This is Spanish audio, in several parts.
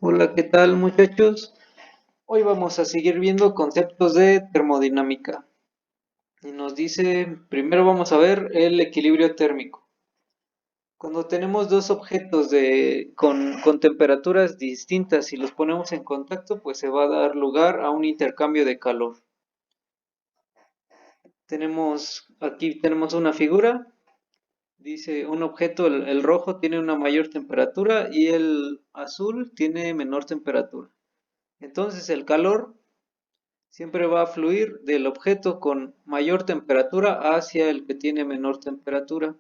Hola, ¿qué tal muchachos? Hoy vamos a seguir viendo conceptos de termodinámica. Y nos dice, primero vamos a ver el equilibrio térmico. Cuando tenemos dos objetos con temperaturas distintas y los ponemos en contacto, pues se va a dar lugar a un intercambio de calor. Aquí tenemos una figura, dice un objeto, el rojo tiene una mayor temperatura y el azul tiene menor temperatura. Entonces el calor siempre va a fluir del objeto con mayor temperatura hacia el que tiene menor temperatura.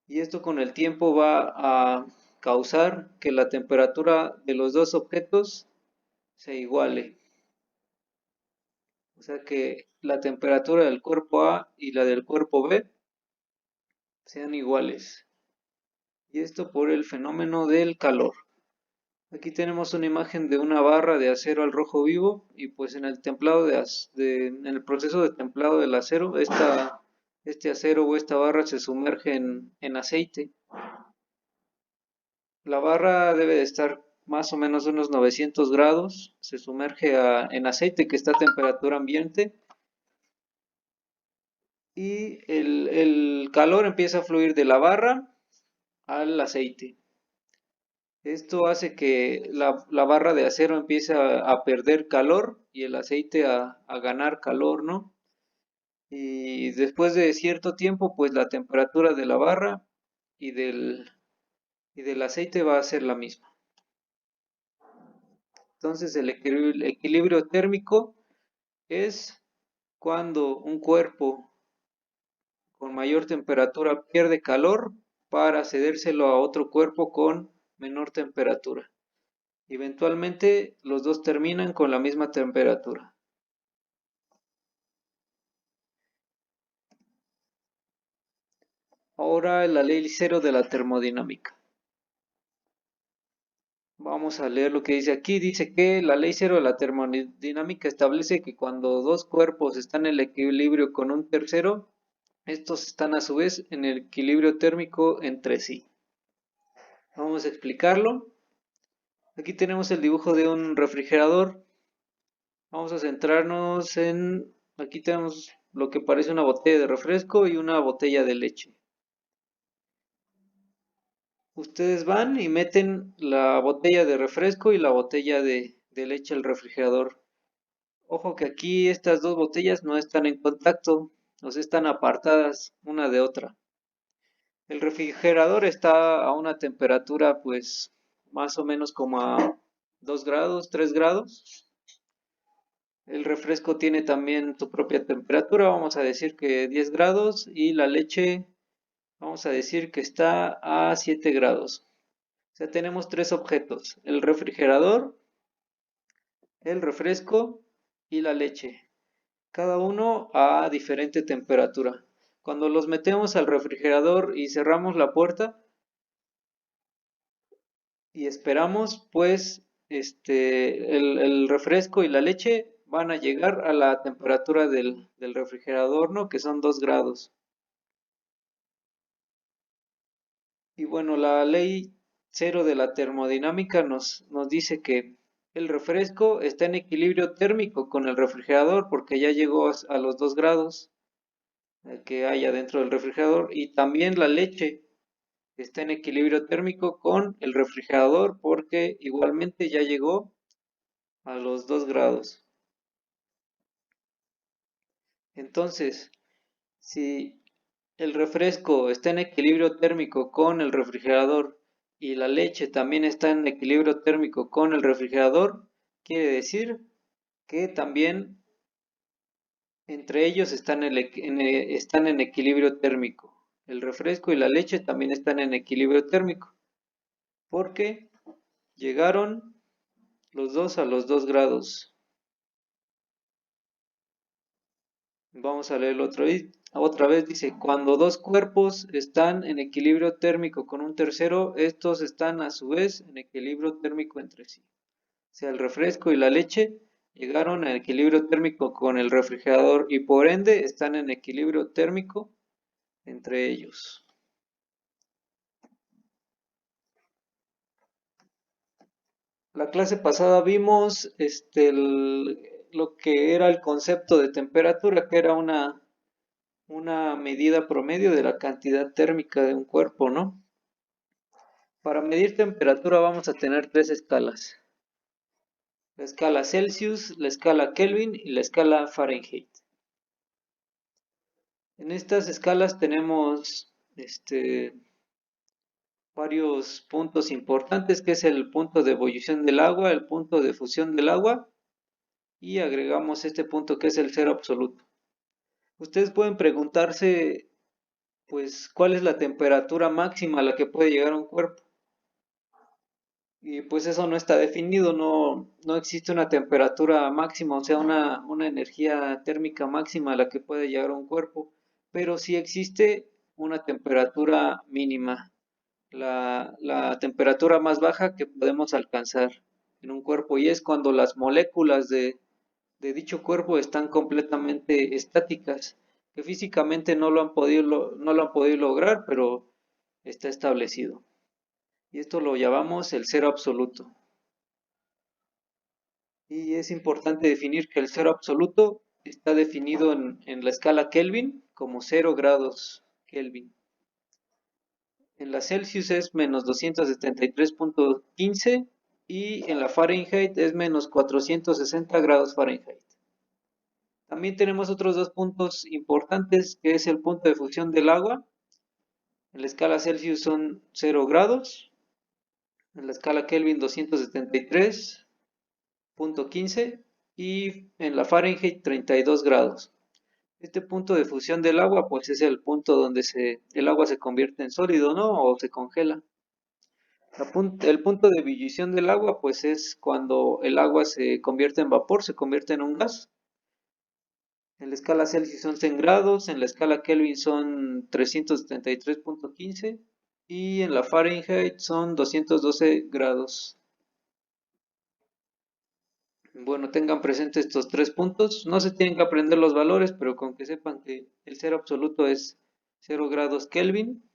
Y esto con el tiempo va a causar que la temperatura de los dos objetos se iguale. O sea que la temperatura del cuerpo A y la del cuerpo B sean iguales. Y esto por el fenómeno del calor. Aquí tenemos una imagen de una barra de acero al rojo vivo y pues en el templado en el proceso de templado del acero, este acero o esta barra se sumerge en aceite. La barra debe de estar más o menos unos 900 grados, se sumerge en aceite que está a temperatura ambiente y el calor empieza a fluir de la barra al aceite. Esto hace que la barra de acero empiece a perder calor y el aceite a ganar calor, ¿no? Y después de cierto tiempo, pues la temperatura de la barra y y del aceite va a ser la misma. Entonces el equilibrio térmico es cuando un cuerpo con mayor temperatura pierde calor para cedérselo a otro cuerpo con menor temperatura. Eventualmente los dos terminan con la misma temperatura. Ahora la ley cero de la termodinámica. Vamos a leer lo que dice aquí. Dice que la ley cero de la termodinámica establece que cuando dos cuerpos están en el equilibrio con un tercero, estos están a su vez en el equilibrio térmico entre sí. Vamos a explicarlo. Aquí tenemos el dibujo de un refrigerador. Vamos a centrarnos aquí tenemos lo que parece una botella de refresco y una botella de leche. Ustedes van y meten la botella de refresco y la botella de leche al refrigerador. Ojo que aquí estas dos botellas no están en contacto, o sea, están apartadas una de otra. El refrigerador está a una temperatura pues más o menos como a 2 grados, 3 grados. El refresco tiene también su propia temperatura, vamos a decir que 10 grados y la leche vamos a decir que está a 7 grados. O sea, tenemos tres objetos, el refrigerador, el refresco y la leche, cada uno a diferente temperatura. Cuando los metemos al refrigerador y cerramos la puerta y esperamos, pues el refresco y la leche van a llegar a la temperatura del refrigerador, ¿no? Que son 2 grados. Y bueno, la ley cero de la termodinámica nos dice que el refresco está en equilibrio térmico con el refrigerador porque ya llegó a los 2 grados que hay adentro del refrigerador y también la leche está en equilibrio térmico con el refrigerador porque igualmente ya llegó a los 2 grados. Entonces, si el refresco está en equilibrio térmico con el refrigerador y la leche también está en equilibrio térmico con el refrigerador, quiere decir que también entre ellos están en equilibrio térmico. El refresco y la leche también están en equilibrio térmico porque llegaron los dos a los 2 grados. Vamos a leerlo otra vez. Dice, cuando dos cuerpos están en equilibrio térmico con un tercero, estos están a su vez en equilibrio térmico entre sí. O sea, el refresco y la leche llegaron a equilibrio térmico con el refrigerador y por ende están en equilibrio térmico entre ellos. La clase pasada vimos lo que era el concepto de temperatura, que era una medida promedio de la cantidad térmica de un cuerpo, ¿no? Para medir temperatura vamos a tener tres escalas: la escala Celsius, la escala Kelvin y la escala Fahrenheit. En estas escalas tenemos varios puntos importantes, que es el punto de ebullición del agua, el punto de fusión del agua, y agregamos este punto que es el cero absoluto. Ustedes pueden preguntarse, pues, ¿cuál es la temperatura máxima a la que puede llegar un cuerpo? Y pues eso no está definido, no existe una temperatura máxima, o sea, una energía térmica máxima a la que puede llegar un cuerpo, pero sí existe una temperatura mínima, la temperatura más baja que podemos alcanzar en un cuerpo, y es cuando las moléculas de dicho cuerpo están completamente estáticas, que físicamente no lo han podido lograr, pero está establecido. Y esto lo llamamos el cero absoluto. Y es importante definir que el cero absoluto está definido en la escala Kelvin como 0 grados Kelvin. En la Celsius es menos 273.15 y en la Fahrenheit es menos 460 grados Fahrenheit. También tenemos otros dos puntos importantes, que es el punto de fusión del agua. En la escala Celsius son 0 grados, en la escala Kelvin 273.15 y en la Fahrenheit 32 grados. Este punto de fusión del agua, pues es el punto donde el agua se convierte en sólido, ¿no? O se congela. El punto de ebullición del agua, pues es cuando el agua se convierte en vapor, se convierte en un gas. En la escala Celsius son 100 grados, en la escala Kelvin son 373.15 y en la Fahrenheit son 212 grados. Bueno, tengan presentes estos tres puntos. No se tienen que aprender los valores, pero con que sepan que el cero absoluto es 0 grados Kelvin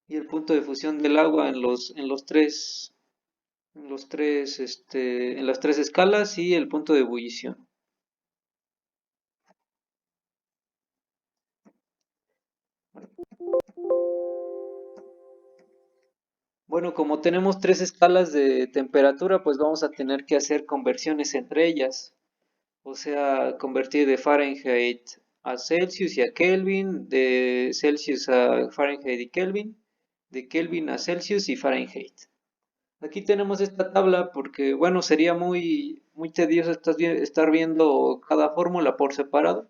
y el punto de fusión del agua en las tres escalas y el punto de ebullición. Bueno, como tenemos tres escalas de temperatura, pues vamos a tener que hacer conversiones entre ellas. O sea, convertir de Fahrenheit a Celsius y a Kelvin, de Celsius a Fahrenheit y Kelvin, de Kelvin a Celsius y Fahrenheit. Aquí tenemos esta tabla porque, bueno, sería muy tedioso estar viendo cada fórmula por separado.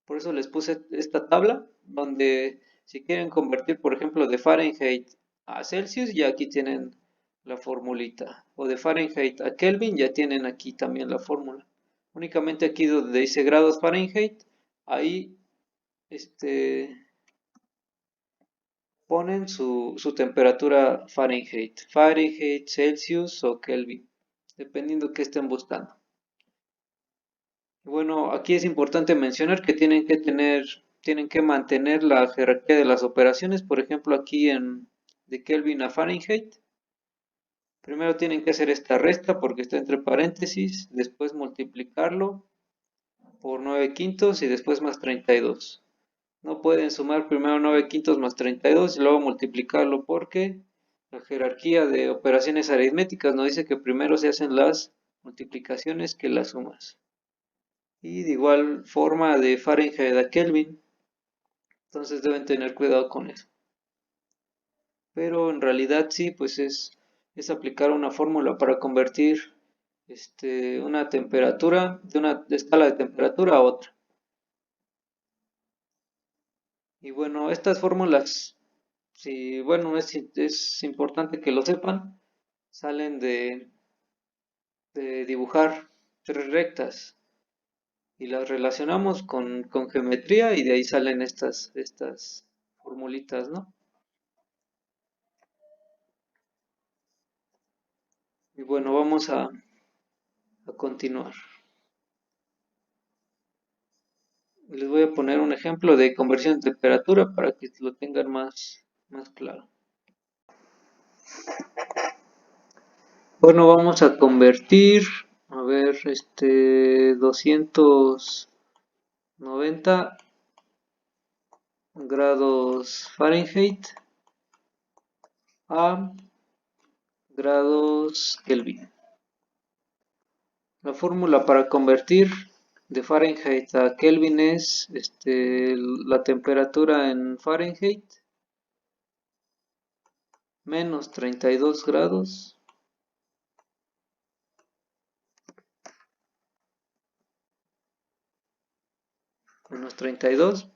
Por eso les puse esta tabla donde si quieren convertir, por ejemplo, de Fahrenheit a Celsius, ya aquí tienen la formulita. O de Fahrenheit a Kelvin, ya tienen aquí también la fórmula. Únicamente aquí donde dice grados Fahrenheit, ahí ponen su temperatura Fahrenheit, Celsius o Kelvin, dependiendo qué estén buscando. Bueno, aquí es importante mencionar que tienen que mantener la jerarquía de las operaciones. Por ejemplo, aquí de Kelvin a Fahrenheit, primero tienen que hacer esta resta porque está entre paréntesis, después multiplicarlo por 9 quintos y después más 32. No pueden sumar primero 9 quintos más 32 y luego multiplicarlo porque la jerarquía de operaciones aritméticas nos dice que primero se hacen las multiplicaciones que las sumas. Y de igual forma de Fahrenheit a Kelvin, entonces deben tener cuidado con eso. Pero en realidad sí, pues es aplicar una fórmula para convertir una temperatura de una escala de temperatura a otra. Y bueno, estas fórmulas, sí, bueno, es importante que lo sepan, salen de dibujar tres rectas y las relacionamos con geometría y de ahí salen estas formulitas, ¿no? Y bueno, vamos a continuar. Les voy a poner un ejemplo de conversión de temperatura para que lo tengan más claro. Bueno, vamos a convertir, a ver, 290 grados Fahrenheit a grados Kelvin. La fórmula para convertir de Fahrenheit a Kelvin es la temperatura en Fahrenheit menos 32 grados menos 32,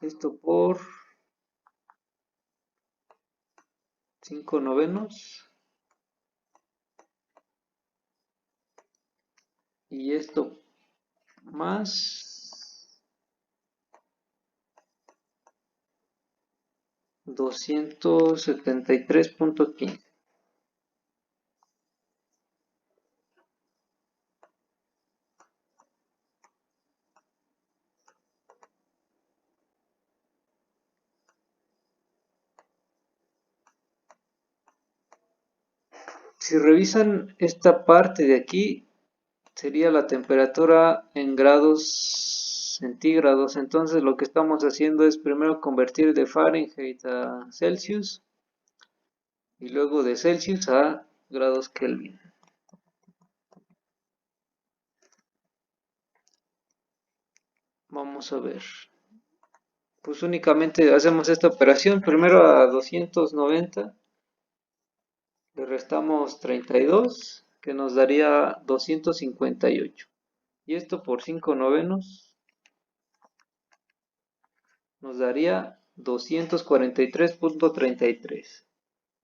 esto por 5 novenos, y esto más 273.15. Si revisan esta parte de aquí, sería la temperatura en grados centígrados. Entonces lo que estamos haciendo es primero convertir de Fahrenheit a Celsius y luego de Celsius a grados Kelvin. Vamos a ver. Pues únicamente hacemos esta operación. Primero a 290 le restamos 32, que nos daría 258. Y esto por 5 novenos nos daría 243.33.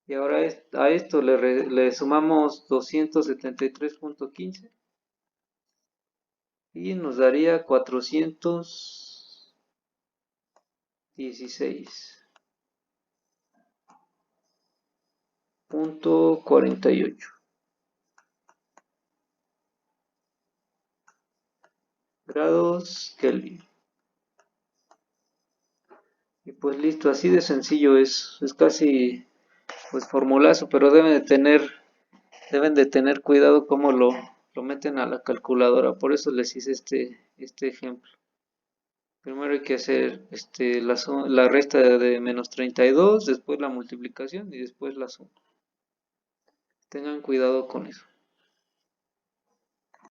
Y ahora a esto le sumamos 273.15 y nos daría 416.48 grados Kelvin. Y pues listo, así de sencillo es casi pues formulazo, pero deben de tener cuidado cómo lo meten a la calculadora. Por eso les hice este ejemplo. Primero hay que hacer la resta de menos 32, después la multiplicación y después la suma. Tengan cuidado con eso.